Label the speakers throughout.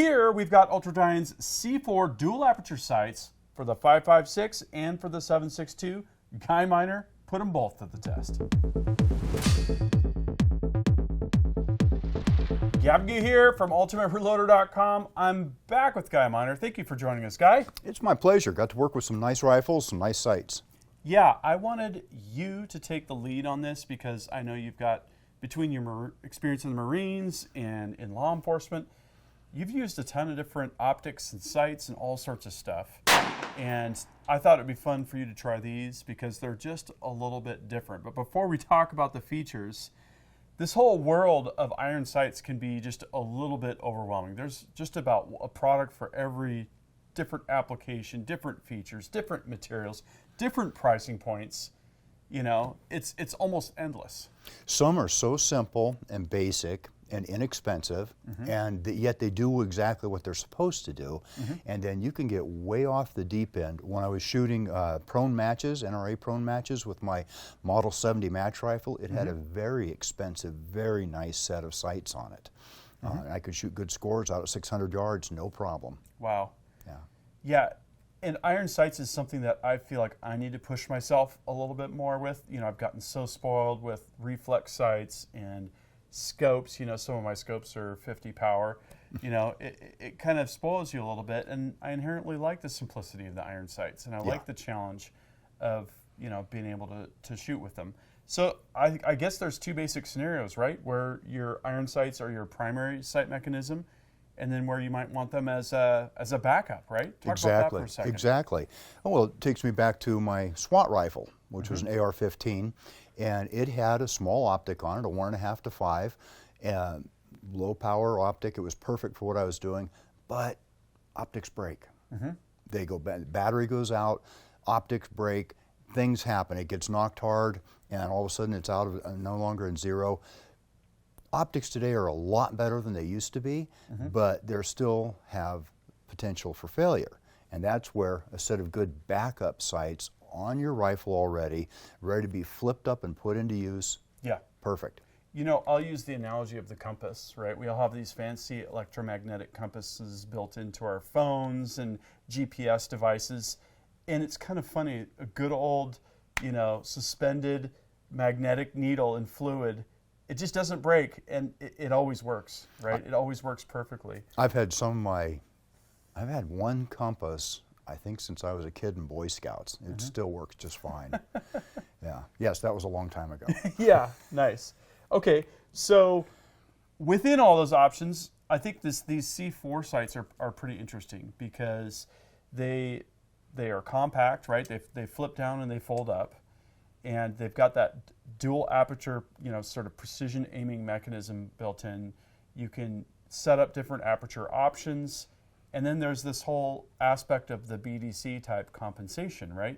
Speaker 1: here we've got Ultradyne's C4 Dual-Aperture sights for the 5.56 and for the 7.62. Guy Miner put them both to the test. Gavin here from UltimateReloader.com. I'm back with Guy Miner. Thank you for joining us, Guy.
Speaker 2: It's my pleasure. Got to work with some nice rifles, some nice sights.
Speaker 1: Yeah, I wanted you to take the lead on this because I know you've got, between your experience in the Marines and in law enforcement, you've used a ton of different optics and sights and all sorts of stuff. And I thought it'd be fun for you to try these because they're just a little bit different. But before we talk about the features, this whole world of iron sights can be just a little bit overwhelming. There's just about a product for every different application, different features, different materials, different pricing points. You know, it's almost endless.
Speaker 2: Some are so simple and basic and inexpensive, and yet they do exactly what they're supposed to do. And then you can get way off the deep end. When I was shooting prone matches, NRA prone matches with my Model 70 match rifle, it had a very expensive, very nice set of sights on it. I could shoot good scores out at 600 yards, no problem.
Speaker 1: Wow.
Speaker 2: Yeah.
Speaker 1: Yeah, and iron sights is something that I feel like I need to push myself a little bit more with. You know, I've gotten so spoiled with reflex sights and scopes. You know, some of my scopes are 50 power. You know, it kind of spoils you a little bit, and I inherently like the simplicity of the iron sights, and I like the challenge of, you know, being able to shoot with them. So I guess there's two basic scenarios, right? Where your iron sights are your primary sight mechanism, and then where you might want them as a backup, right? Talk about that for a second.
Speaker 2: Exactly. Oh, well, it takes me back to my SWAT rifle, which was an AR-15, and it had a small optic on it, a 1.5 to 5, and low power optic. It was perfect for what I was doing, but optics break. They go bad. Battery goes out, optics break, things happen. It gets knocked hard, and all of a sudden it's out of no longer in zero. Optics today are a lot better than they used to be, but they still have potential for failure. And that's where a set of good backup sights on your rifle already, ready to be flipped up and put into use.
Speaker 1: Yeah.
Speaker 2: Perfect.
Speaker 1: You know, I'll use the analogy of the compass, right? We all have these fancy electromagnetic compasses built into our phones and GPS devices. And it's kind of funny, a good old, you know, suspended magnetic needle in fluid, it just doesn't break, and it always works, right? It always works perfectly.
Speaker 2: I've had one compass, I think, since I was a kid in Boy Scouts. It still works just fine. Yeah. Yes, that was a long time ago.
Speaker 1: Yeah, nice. Okay, so within all those options, I think these C4 sights are pretty interesting because they are compact, right? They flip down and they fold up, and they've got that dual aperture, you know, sort of precision aiming mechanism built in. You can set up different aperture options, and then there's this whole aspect of the BDC type compensation, right?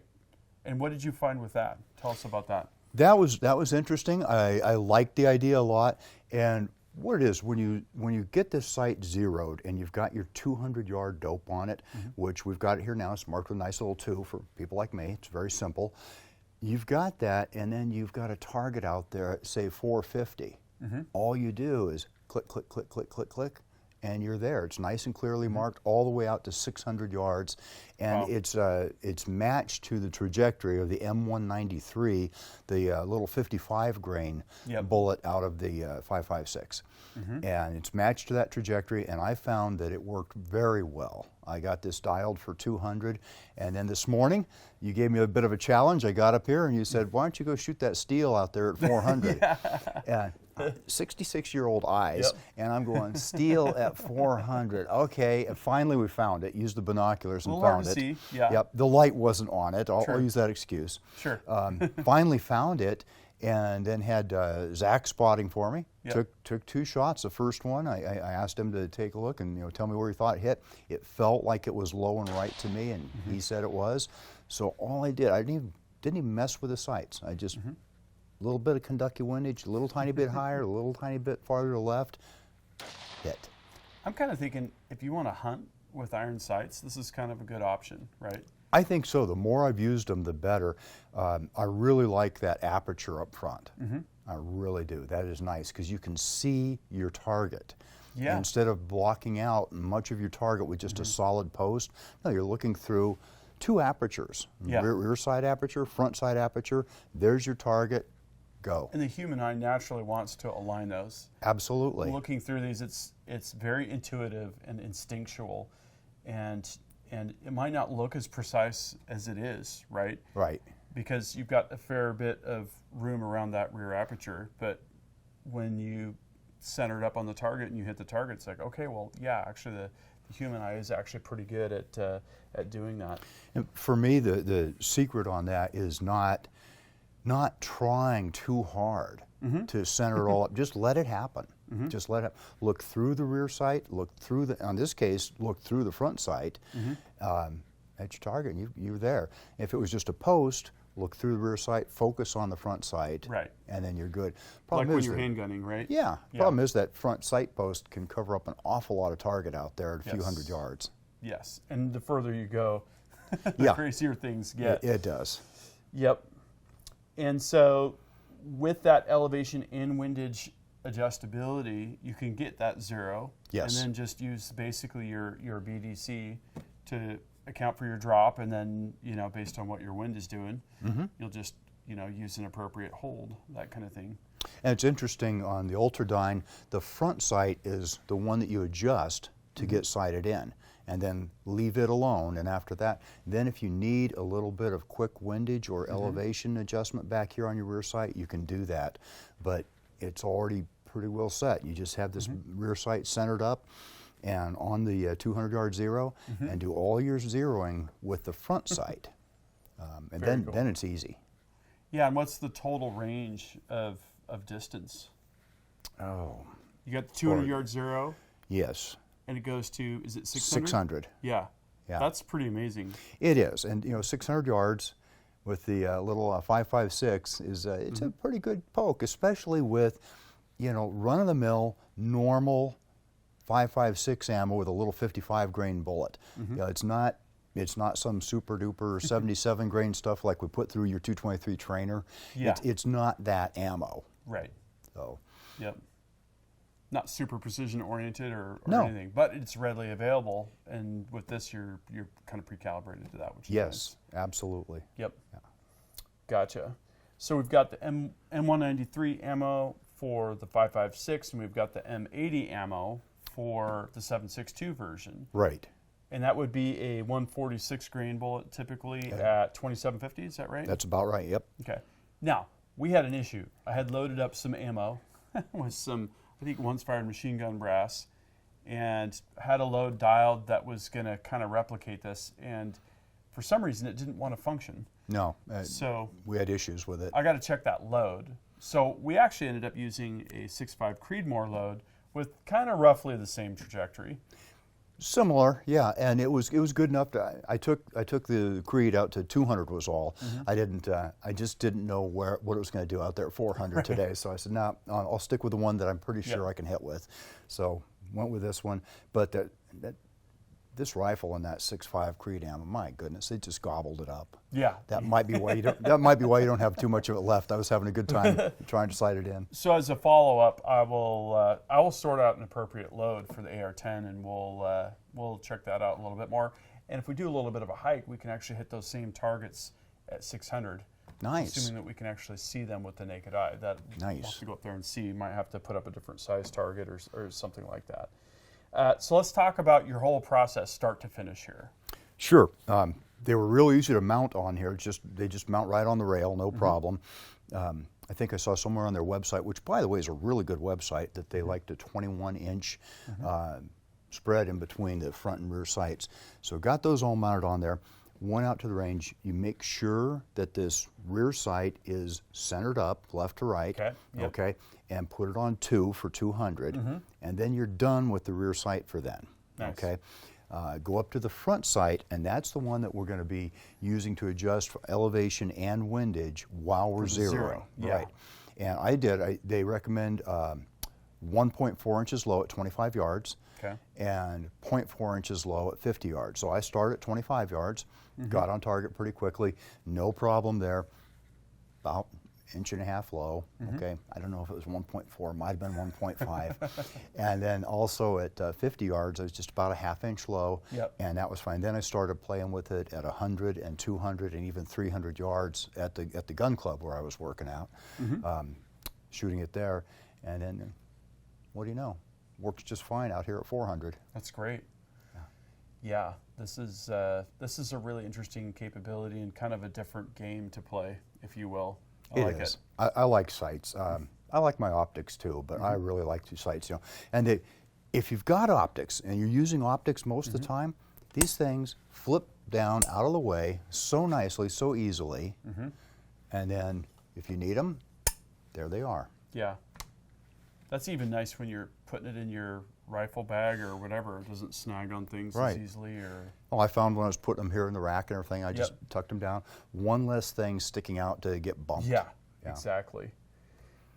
Speaker 1: And what did you find with that? Tell us about that.
Speaker 2: That was interesting. I liked the idea a lot. And what it is, when you get this sight zeroed and you've got your 200-yard dope on it, which we've got it here now, it's marked with a nice little 2 for people like me. It's very simple. You've got that, and then you've got a target out there at, say, 450. All you do is click, click, click, click, click, click, and you're there. It's nice and clearly marked all the way out to 600 yards, and it's matched to the trajectory of the M193, the little 55 grain bullet out of the 5.56. And it's matched to that trajectory, and I found that it worked very well. I got this dialed for 200, and then this morning you gave me a bit of a challenge. I got up here and you said, why don't you go shoot that steel out there at 400? And 66-year-old eyes, and I'm going, steel at 400. Okay, and finally we found it. Used the binoculars and found it.
Speaker 1: Hard to see. Yeah.
Speaker 2: Yep, the light wasn't on it. I'll use that excuse.
Speaker 1: Sure.
Speaker 2: Finally found it, and then had Zach spotting for me. Took 2 shots. The first one, I asked him to take a look and, you know, tell me where he thought it hit. It felt like it was low and right to me, and he said it was. So all I did, I didn't even mess with the sights. I just a little bit of conductive windage, a little tiny bit higher, a little tiny bit farther to left, hit.
Speaker 1: I'm kind of thinking if you want to hunt with iron sights, this is kind of a good option, right?
Speaker 2: I think so. The more I've used them, the better. I really like that aperture up front. I really do. That is nice because you can see your target.
Speaker 1: Yeah.
Speaker 2: Instead of blocking out much of your target with just a solid post, no, you're looking through two apertures,
Speaker 1: Yeah.
Speaker 2: rear side aperture, front side aperture. There's your target, go.
Speaker 1: And the human eye naturally wants to align those.
Speaker 2: Absolutely.
Speaker 1: Looking through these, it's very intuitive and instinctual, and it might not look as precise as it is, right?
Speaker 2: Right.
Speaker 1: Because you've got a fair bit of room around that rear aperture, but when you center it up on the target and you hit the target, it's like, okay, well, yeah, actually the human eye is actually pretty good at doing that.
Speaker 2: And for me, the secret on that is not trying too hard to center it all up. Just let it happen. Just let it look through the rear sight, look through the, in this case, look through the front sight at your target, and you're there. If it was just a post, look through the rear sight, focus on the front sight,
Speaker 1: Right.
Speaker 2: and then you're good.
Speaker 1: Like when you're handgunning, right?
Speaker 2: Yeah. Problem is that front sight post can cover up an awful lot of target out there at a few
Speaker 1: Yes.
Speaker 2: hundred yards.
Speaker 1: Yes, and the further you go, the
Speaker 2: Yeah.
Speaker 1: crazier things get.
Speaker 2: It does.
Speaker 1: Yep. And so with that elevation and windage adjustability, you can get that zero.
Speaker 2: Yes.
Speaker 1: And then just use basically your BDC to account for your drop, and then, based on what your wind is doing, you'll just, use an appropriate hold, that kind of thing.
Speaker 2: And it's interesting on the Ultradyne, the front sight is the one that you adjust to get sighted in, and then leave it alone. And after that, then if you need a little bit of quick windage or elevation adjustment back here on your rear sight, you can do that. But it's already pretty well set. You just have this rear sight centered up and on the 200-yard zero, and do all your zeroing with the front sight. And
Speaker 1: Very
Speaker 2: then,
Speaker 1: cool.
Speaker 2: then it's easy.
Speaker 1: Yeah, and what's the total range of distance?
Speaker 2: Oh,
Speaker 1: You got the 200-yard zero,
Speaker 2: yes,
Speaker 1: and it goes to, is it 600?
Speaker 2: 600.
Speaker 1: Yeah.
Speaker 2: Yeah.
Speaker 1: That's pretty amazing.
Speaker 2: It is, and 600 yards with the little 5.56 is it's a pretty good poke, especially with run-of-the-mill normal 5.56 ammo with a little 55 grain bullet. It's not some super duper 77 grain stuff like we put through your 223 trainer.
Speaker 1: Yeah.
Speaker 2: It's not that ammo.
Speaker 1: Right.
Speaker 2: So
Speaker 1: Yep. Not super precision oriented or
Speaker 2: No.
Speaker 1: anything, but it's readily available. And with this, you're kind of pre-calibrated to that, which is
Speaker 2: yes, absolutely.
Speaker 1: nice. Yep.
Speaker 2: Yeah.
Speaker 1: Gotcha. So we've got the M193 ammo for the 5.56, and we've got the M80 ammo for the 7.62 version.
Speaker 2: Right.
Speaker 1: And that would be a 146 grain bullet typically at 2750, is that right?
Speaker 2: That's about right. Yep.
Speaker 1: Okay. Now, we had an issue. I had loaded up some ammo with some, I think, once fired machine gun brass, and had a load dialed that was going to kind of replicate this. And for some reason, it didn't want to function.
Speaker 2: No.
Speaker 1: So
Speaker 2: we had issues with it.
Speaker 1: I got to check that load. So we actually ended up using a 6.5 Creedmoor load with kind of roughly the same trajectory.
Speaker 2: Similar, yeah, and it was good enough to. I took the Creed out to 200 was all. I didn't. I just didn't know what it was going to do out there at 400 today. So I said, no, I'll stick with the one that I'm pretty sure I can hit with. So went with this one. But this rifle and that 6.5 Creed ammo, my goodness, it just gobbled it up.
Speaker 1: Yeah.
Speaker 2: That might be why you don't. That might be why you don't have too much of it left. I was having a good time trying to sight it in.
Speaker 1: So as a follow-up, I will sort out an appropriate load for the AR-10, and we'll check that out a little bit more. And if we do a little bit of a hike, we can actually hit those same targets at 600.
Speaker 2: Nice.
Speaker 1: Assuming that we can actually see them with the naked eye. That
Speaker 2: Nice.
Speaker 1: we'll have to go up there and see. You might have to put up a different size target or something like that. So let's talk about your whole process, start to finish here.
Speaker 2: Sure. They were real easy to mount on here. They just mount right on the rail, no problem. I think I saw somewhere on their website, which by the way is a really good website, that they liked a 21-inch spread in between the front and rear sights. So got those all mounted on there. Went out to the range. You make sure that this rear sight is centered up, left to right.
Speaker 1: Okay. Yep.
Speaker 2: Okay. And put it on 2 for 200, and then you're done with the rear sight for then.
Speaker 1: Nice.
Speaker 2: Okay. Go up to the front sight, and that's the one that we're going to be using to adjust for elevation and windage while we're zeroing.
Speaker 1: zero, yeah.
Speaker 2: Right. And they recommend 1.4 inches low at 25 yards.
Speaker 1: Okay.
Speaker 2: And 0.4 inches low at 50 yards. So I start at 25 yards, got on target pretty quickly, no problem there. About 1.5 low. Okay, I don't know if it was 1.4, might have been 1.5. And then also at 50 yards, I was just about a 1/2 inch low, and that was fine. Then I started playing with it at 100 and 200 and even 300 yards at the gun club where I was working out, shooting it there. And then, what do you know? Works just fine out here at 400.
Speaker 1: That's great. Yeah, this is a really interesting capability and kind of a different game to play, if you will. I like it.
Speaker 2: I like sights. I like my optics too, but I really like the sights. You know, and if you've got optics and you're using optics most of the time, these things flip down out of the way so nicely, so easily, and then if you need them, there they are.
Speaker 1: Yeah, that's even nice when you're putting it in your rifle bag or whatever. It doesn't snag on things as easily. Or
Speaker 2: oh, I found when I was putting them here in the rack and everything, I just tucked them down. One less thing sticking out to get bumped.
Speaker 1: Yeah, exactly.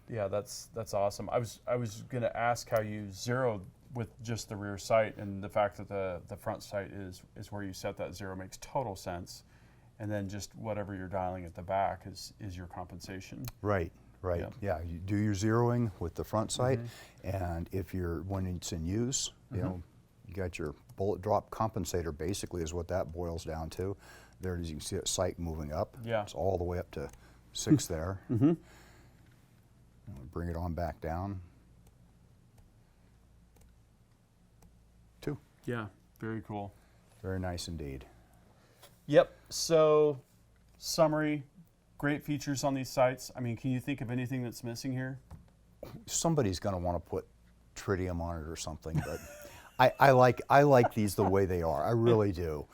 Speaker 1: Yeah, that's awesome. I was gonna ask how you zeroed with just the rear sight, and the fact that the front sight is where you set that zero makes total sense. And then just whatever you're dialing at the back is your compensation.
Speaker 2: Right. Right. Yeah. You do your zeroing with the front sight, and when it's in use, you know, you got your bullet drop compensator. Basically, is what that boils down to. There, as you can see, that sight moving up. Yeah. It's all the way up to 6 there. Bring it on back down. 2.
Speaker 1: Yeah. Very cool.
Speaker 2: Very nice indeed.
Speaker 1: Yep. So, summary. Great features on these sights. I mean, can you think of anything that's missing here?
Speaker 2: Somebody's going to want to put tritium on it or something, but I like these the way they are. I really do.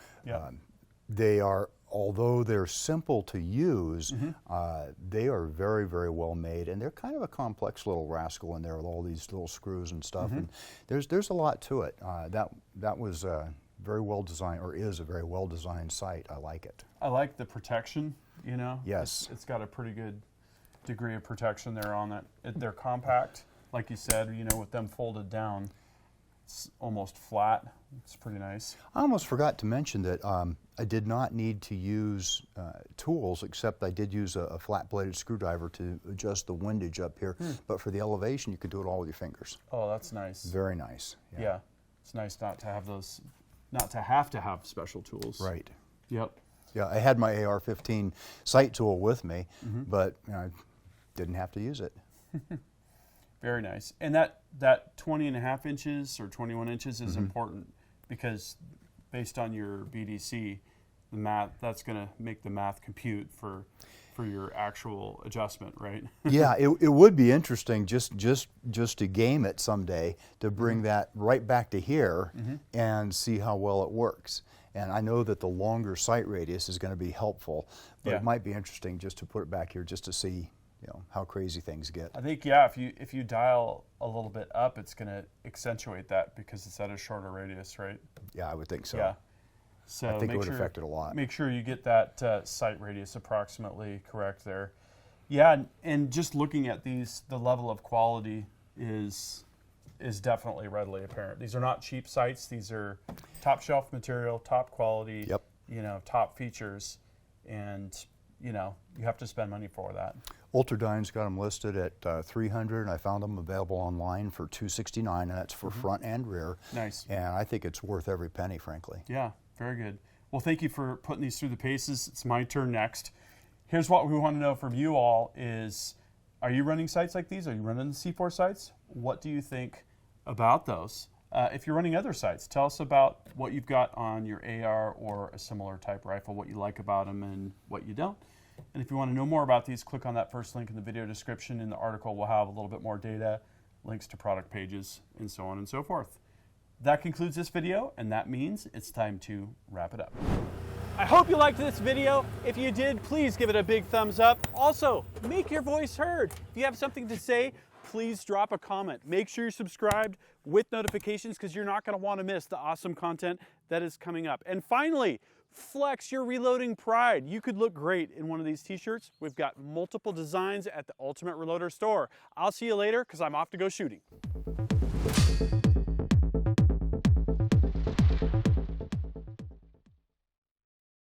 Speaker 2: They are, although they're simple to use, they are very, very well made, and they're kind of a complex little rascal in there with all these little screws and stuff. And there's a lot to it. That was very well designed, or is a very well designed sight. I like it.
Speaker 1: I like the protection. You know,
Speaker 2: yes,
Speaker 1: it's got a pretty good degree of protection there on that. They're compact, like you said. You know, with them folded down, it's almost flat. It's pretty nice.
Speaker 2: I almost forgot to mention that I did not need to use tools, except I did use a flat-bladed screwdriver to adjust the windage up here. But for the elevation, you could do it all with your fingers.
Speaker 1: Oh, that's nice.
Speaker 2: Very nice.
Speaker 1: Yeah, it's nice not to have those, not to have special tools.
Speaker 2: Right.
Speaker 1: Yep.
Speaker 2: Yeah, I had my AR-15 sight tool with me, but I didn't have to use it.
Speaker 1: Very nice. And that 20.5 inches or 21 inches is important, because based on your BDC, the math, that's going to make the math compute for your actual adjustment, right?
Speaker 2: Yeah, it would be interesting just to game it someday, to bring that right back to here and see how well it works. And I know that the longer sight radius is going to be helpful, but it might be interesting just to put it back here just to see, you know, how crazy things get.
Speaker 1: I think if you dial a little bit up, it's going to accentuate that because it's at a shorter radius, right?
Speaker 2: Yeah, I would think so.
Speaker 1: Yeah. So
Speaker 2: I think it would affect it a lot.
Speaker 1: Make sure you get that sight radius approximately correct there. Yeah, and just looking at these, the level of quality is definitely readily apparent. These are not cheap sights. These are top shelf material, top quality, you know, top features, and you know, you have to spend money for that.
Speaker 2: Ultradyne's got them listed at $300, and I found them available online for $269, and that's for front and rear.
Speaker 1: Nice.
Speaker 2: And I think it's worth every penny, frankly.
Speaker 1: Yeah, very good. Well, thank you for putting these through the paces. It's my turn next. Here's what we want to know from you all is, are you running sights like these? Are you running the C4 sights? What do you think about those? If you're running other sights, tell us about what you've got on your AR or a similar type rifle, what you like about them and what you don't. And if you want to know more about these, click on that first link in the video description. In the article, we'll have a little bit more data, links to product pages, and so on and so forth. That concludes this video, and that means it's time to wrap it up. I hope you liked this video. If you did, please give it a big thumbs up. Also, make your voice heard. If you have something to say, please drop a comment. Make sure you're subscribed with notifications, because you're not going to want to miss the awesome content that is coming up. And finally, flex your reloading pride. You could look great in one of these t-shirts. We've got multiple designs at the Ultimate Reloader store. I'll see you later, because I'm off to go shooting.